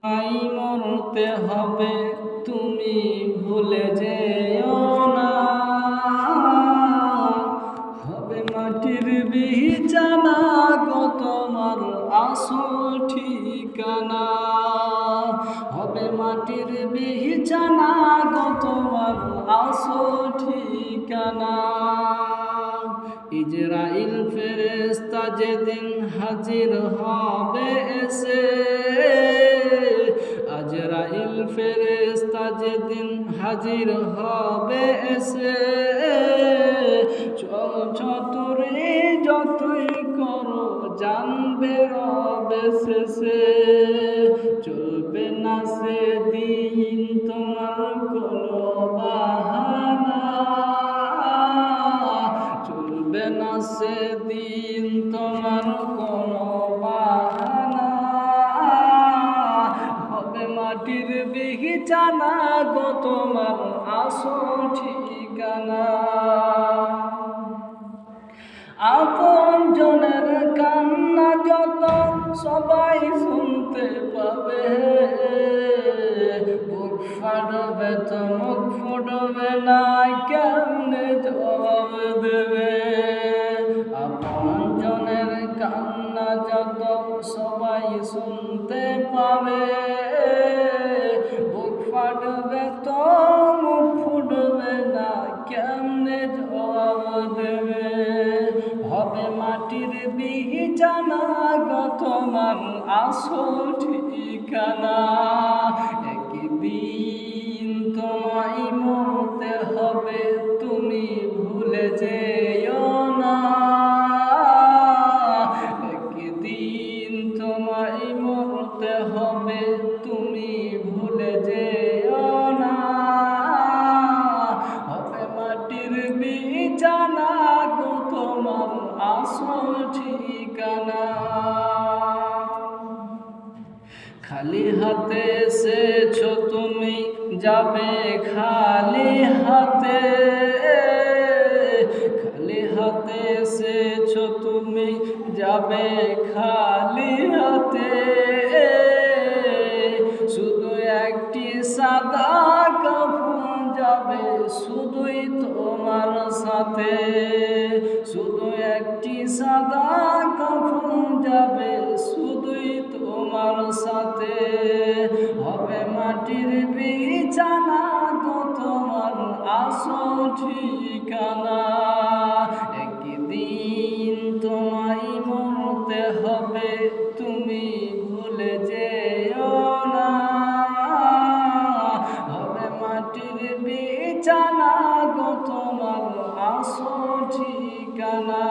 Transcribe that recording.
I মরতে হবে তুমি ভুলে যেও না, হবে মাটির বিছানা গো তোমার আসল ঠিকানা, হবে মাটির বিছানা গো তোমার আসল ঠিকানা। ইজরাইল ফেরেশতা যেদিন হাজির হবে এসে, আজরাইল ফেরেশতা যেদিন হাজির হবে এসে, চতুরে যতই করো জানবে রবে শেষে, চলবে না সেদিন তোমার কোনো বাহানা, চলবে না সেদিন তোমার কোনো বাহানা, হবে মাটির বিছানা গো তোমার আসল ঠিকানা। আপন জনের কান্না যত সবাই শুনতে পাবে, বুক ফাটবে তো মুখ ফুটবে না, কেমনে জবাব দেবে। আপন জনের কান্না যত সবাই শুনতে পাবে, বুক ফাটবে তো মুখ ফুটবে না, কেমনে জবাব দেবে। হবে মাটির বিছানা গো তোমার আসল ঠিকানা, একদিন তোমায় মরতে হবে তুমি ভুলে যেও না, একদিন তোমায় মরতে হবে তুমি ভুলে যেও না, হবে মাটির বিছানা গো তোমার আসল ঠিকানা। খালি হাতে এসেছো তুমি যাবে খালি হাতে, খালি হাতে এসেছো তুমি যাবে খালি হাতে, শুধু একটি সাদা কাফন যাবে শুধুই তোমার সাথে, শুধু একটি সাদা কাফন যাবে শুধুই তোমার সাথে, হবে মাটির বিছানা গো তোমার আসল ঠিকানা, একদিন তোমায় মরতে হবে তুমি ভুলে যেও না, হবে মাটির বিছানা গো তোমার আসল ঠিকানা।